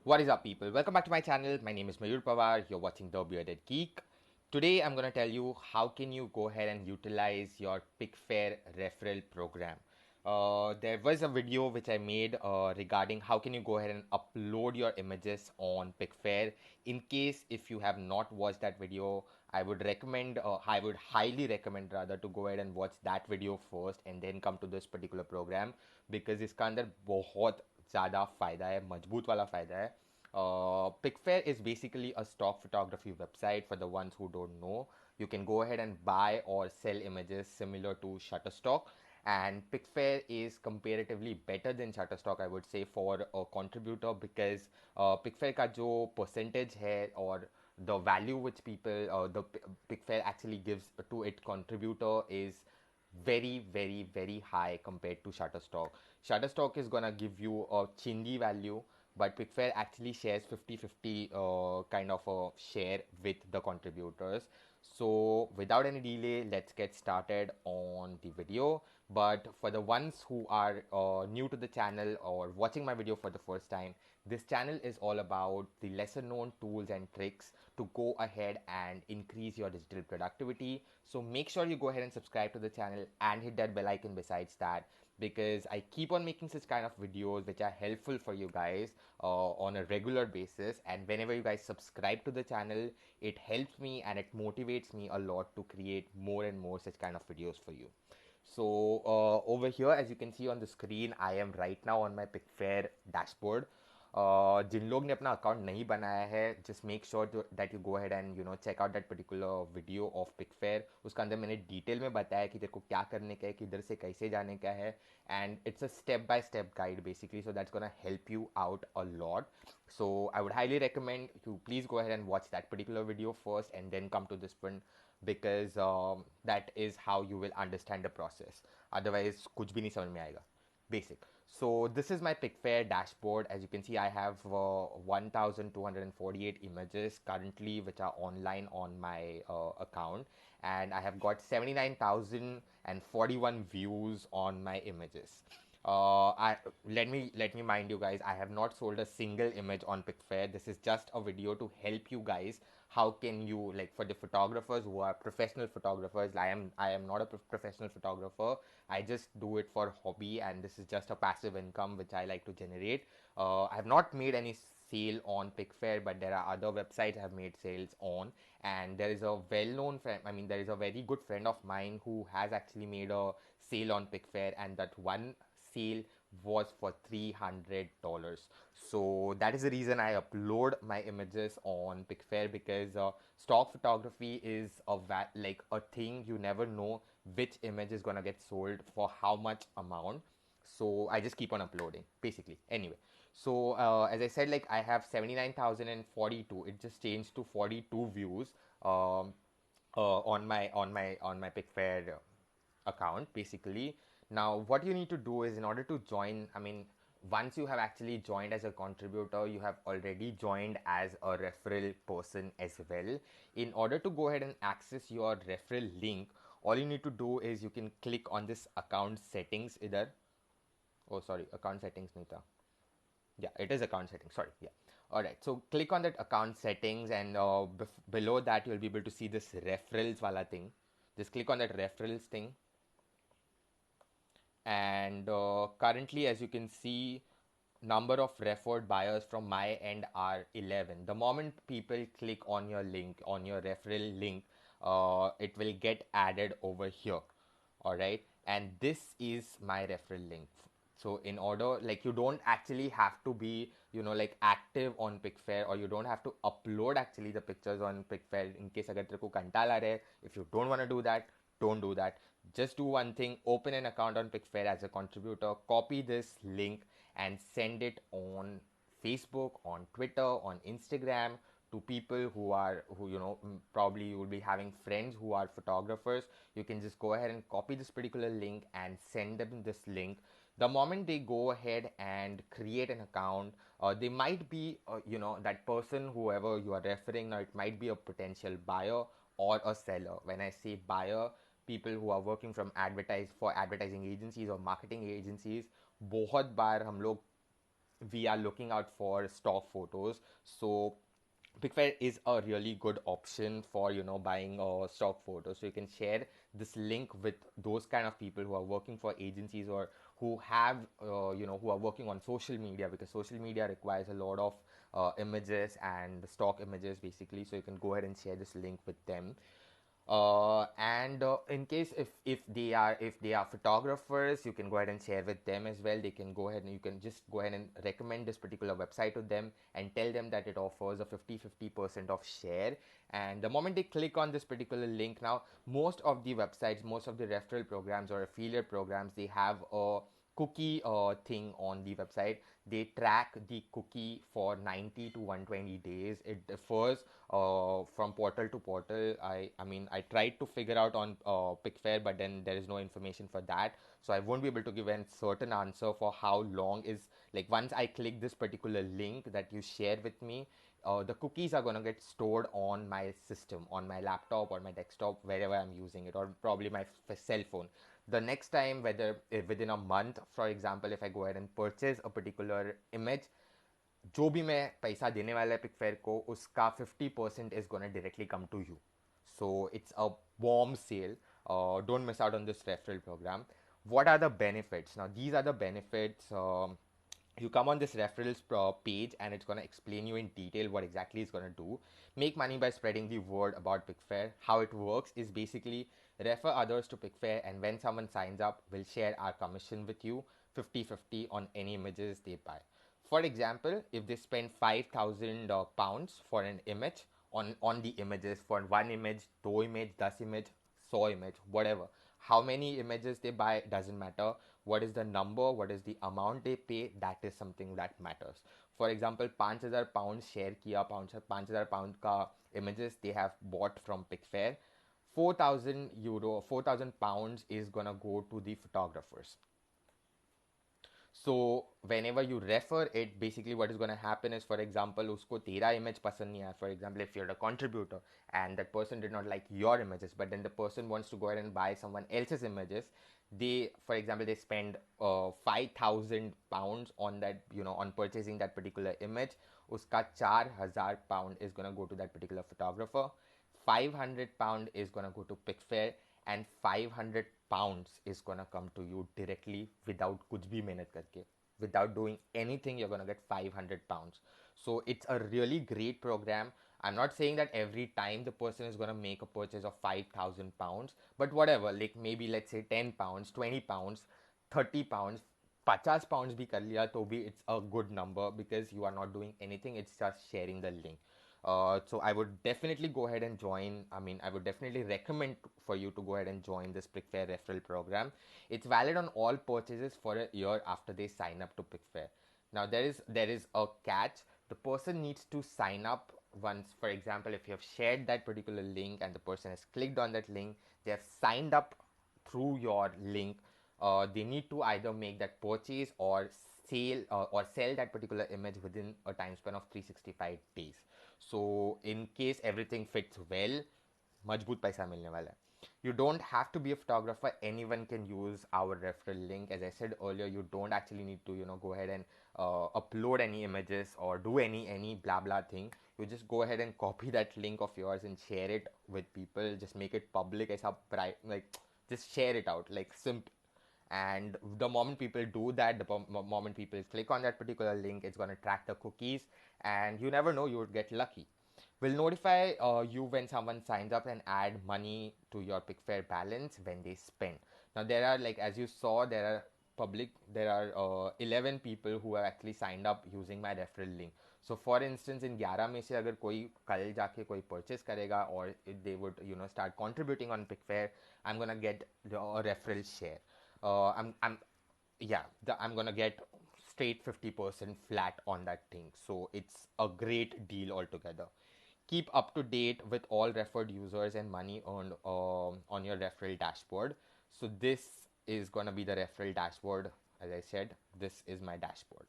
What is up, people? Welcome back to my channel. My name is Mayur Pawar. You're watching The Bearded Geek. Today, I'm going to tell you how can you go ahead and utilize your Picfair referral program. There was a video which I made regarding how can you go ahead and upload your images on Picfair. In case if you have not watched that video, I would highly recommend rather to go ahead and watch that video first and then come to this particular program because इसका अंदर बहुत ज़्यादा फ़ायदा है, मजबूत वाला फ़ायदा है. Picfair is basically a stock photography website for the ones who don't know. You can go ahead and buy or sell images similar to Shutterstock. And Picfair is comparatively better than Shutterstock, I would say, for a contributor because Picfair का जो percentage है और the value which Picfair actually gives to its contributor is very high compared to Shutterstock. Shutterstock is gonna give you a chindi value, but Picfair actually shares 50-50 kind of a share with the contributors. So without any delay, let's get started on the video. But for the ones who are new to the channel or watching my video for the first time, this channel is all about the lesser known tools and tricks to go ahead and increase your digital productivity. So make sure you go ahead and subscribe to the channel and hit that bell icon besides that, because I keep on making such kind of videos which are helpful for you guys on a regular basis. And whenever you guys subscribe to the channel, it helps me and it motivates me a lot to create more and more such kind of videos for you. So over here, as you can see on the screen, I am right now on my Picfair dashboard. जिन लोग ने अपना account नहीं बनाया है, just make sure that you go ahead and check out that particular video of Picfair. उसका अंदर मैंने detail में बताया कि तेरे को क्या करने का है, किधर से कैसे जाने का है, and it's a step by step guide basically, so that's gonna help you out a lot. So I would highly recommend you please go ahead and watch that particular video first and then come to this one, because that is how you will understand the process. Otherwise कुछ भी नहीं समझ में आएगा. Basic. So this is my Picfair dashboard. As you can see, I have 1248 images currently which are online on my account, and I have got 79,041 views on my images. Let me mind you guys, I have not sold a single image on Picfair. This is just a video to help you guys. How can you, like, for the photographers who are professional photographers, I am not a professional photographer. I just do it for hobby, and this is just a passive income which I like to generate. I have not made any sale on Picfair, but there are other websites I have made sales on, and there is a well-known friend. I mean, there is a very good friend of mine who has actually made a sale on Picfair, and that one sale was for $300. So that is the reason I upload my images on Picfair, because stock photography is like a thing. You never know which image is gonna get sold for how much amount. So I just keep on uploading basically. Anyway, so as I said, like, I have 79,042. It just changed to 42 views um, on my Picfair account basically. Now what you need to do is, in order to join, I mean, once you have actually joined as a contributor, you have already joined as a referral person as well. In order to go ahead and access your referral link, all you need to do is you can click on this account settings either. Oh, sorry, account settings nahi tha. Yeah, it is account settings, sorry. Yeah, all right, so click on that account settings, and below that you'll be able to see this referrals wala thing. Just click on that referrals thing, and currently, as you can see, number of referred buyers from my end are 11. The moment people click on your link, on your referral link, it will get added over here. All right, and this is my referral link. So in order, like, you don't actually have to be, like, active on Picfair, or you don't have to upload actually the pictures on Picfair. In case agar tere ko कंटाल आ रहा है, if you don't want to do that, don't do that. Just do one thing: open an account on Picfair as a contributor, copy this link, and send it on Facebook, on Twitter, on Instagram, to people who probably you will be having friends who are photographers. You can just go ahead and copy this particular link and send them this link. The moment they go ahead and create an account, they might be, that person, whoever you are referring. Now it might be a potential buyer or a seller. When I say buyer, people who are working for advertising agencies or marketing agencies. बहुत बार हम लोग we are looking out for stock photos. So Picfair is a really good option for buying stock photos. So you can share this link with those kind of people who are working for agencies, or who have who are working on social media, because social media requires a lot of images and stock images basically. So you can go ahead and share this link with them. And in case if they are photographers, you can go ahead and share with them as well. They can go ahead and you can just go ahead and recommend this particular website to them and tell them that it offers a 50% of share. And the moment they click on this particular link, now most of the websites, most of the referral programs or affiliate programs, they have a cookie thing on the website. They track the cookie for 90 to 120 days. It differs from portal to portal. I mean, I tried to figure out on Picfair, but then there is no information for that, so I won't be able to give a certain answer for how long is, like, once I click this particular link that you share with me, the cookies are going to get stored on my system, on my laptop or my desktop, wherever I'm using it, or probably my cell phone. The next time, whether within a month, for example, if I go ahead and purchase a particular image, जो भी मैं पैसा देने वाला है पिकफेयर को, उसका 50% is gonna directly come to you. So it's a warm sale. Don't miss out on this referral program. What are the benefits? Now these are the benefits. You come on this referrals page, and it's going to explain you in detail what exactly it's going to do. Make money by spreading the word about Picfair. How it works is basically refer others to Picfair, and when someone signs up, we'll share our commission with you 50-50 on any images they buy. For example, if they spend 5,000 pounds for an image, on the images, for one image, two image, 10 image, 100 image, whatever, how many images they buy doesn't matter. What is the number, what is the amount they pay, that is something that matters. For example, 5,000 pounds share किया, 5,000 pound का images they have bought from Picfair, 4,000 euro, 4,000 pounds is gonna go to the photographers. So whenever you refer it, basically what is going to happen is, for example, usko tera image pasand nahi aaya. For example, if you're a contributor and that person did not like your images, but then the person wants to go ahead and buy someone else's images, they, for example, they spend 5,000 pounds on that, on purchasing that particular image. Uska 4,000 pound is going to go to that particular photographer. 500 pound is going to go to Picfair, and 500 pounds is gonna come to you directly without kuch bhi mehnat karke. Without doing anything, you're gonna get 500 pounds. So it's a really great program. I'm not saying that every time the person is gonna make a purchase of 5,000 pounds, but whatever, like maybe let's say 10 pounds, 20 pounds, 30 pounds, 50 pounds bhi kar liya to bhi it's a good number, because you are not doing anything, it's just sharing the link. So I would definitely go ahead and join. I mean, I would definitely recommend for you to go ahead and join this Picfair referral program. It's valid on all purchases for a year after they sign up to Picfair. Now there is a catch. The person needs to sign up once. For example, if you have shared that particular link and the person has clicked on that link, they have signed up through your link. They need to either make that purchase or sell that particular image within a time span of 365 days. So in case everything fits well, मजबूत पैसा मिलने वाला है. You don't have to be a photographer. Anyone can use our referral link. As I said earlier, you don't actually need to go ahead and upload any images or do any blah blah thing. You just go ahead and copy that link of yours and share it with people. Just make it public. Like, just share it out, like, simple. And the moment people do that, the moment people click on that particular link, it's going to track the cookies, and you never know, you would get lucky. We'll notify you when someone signs up and add money to your Picfair balance when they spend. Now there are, like, as you saw, there are 11 people who have actually signed up using my referral link. So for instance, in 11 में से अगर कोई कल जाके कोई purchase करेगा, or if they would start contributing on Picfair, I'm gonna get a referral share. I'm yeah, I'm gonna get straight 50% flat on that thing. So it's a great deal altogether. Keep up to date with all referred users and money earned on your referral dashboard. So this is gonna be the referral dashboard. As I said, this is my dashboard.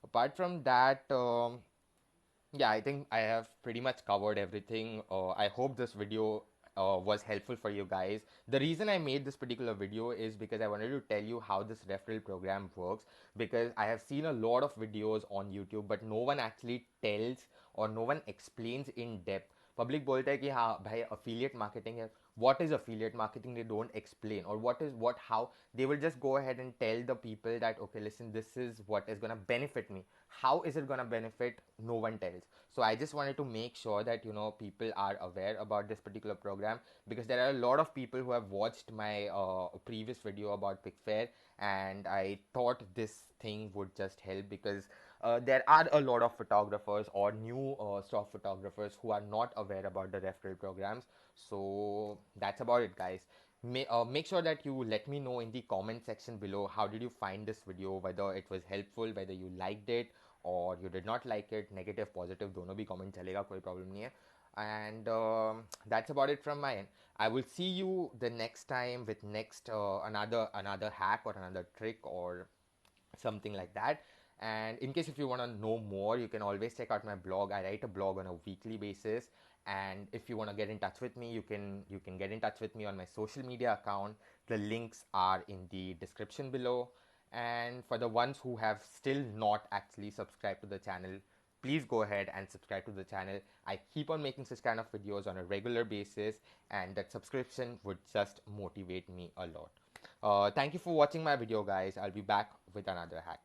Apart from that, yeah, I think I have pretty much covered everything. I hope this video was helpful for you guys. The reason I made this particular video is because I wanted to tell you how this referral program works, because I have seen a lot of videos on YouTube but no one actually tells or no one explains in depth. Public बोलता है कि हाँ भाई affiliate marketing है. What is affiliate marketing? They don't explain. Or how they will just go ahead and tell the people that, okay, listen, this is what is gonna benefit me. How is it gonna benefit? No one tells. So I just wanted to make sure that people are aware about this particular program, because there are a lot of people who have watched my previous video about Picfair, and I thought this thing would just help, because there are a lot of photographers or new stock photographers who are not aware about the referral programs. So that's about it, guys. Make sure that you let me know in the comment section below, how did you find this video, whether it was helpful, whether you liked it or you did not like it. Negative, positive, दोनों भी comment चलेगा, कोई problem नहीं है. And that's about it from my end. I will see you the next time with next another hack or another trick or something like that. And in case if you want to know more, you can always check out my blog. I write a blog on a weekly basis, and if you want to get in touch with me, you can get in touch with me on my social media account. The links are in the description below. And for the ones who have still not actually subscribed to the channel, please go ahead and subscribe to the channel. I keep on making such kind of videos on a regular basis, and that subscription would just motivate me a lot. Thank you for watching my video, guys. I'll be back with another hack.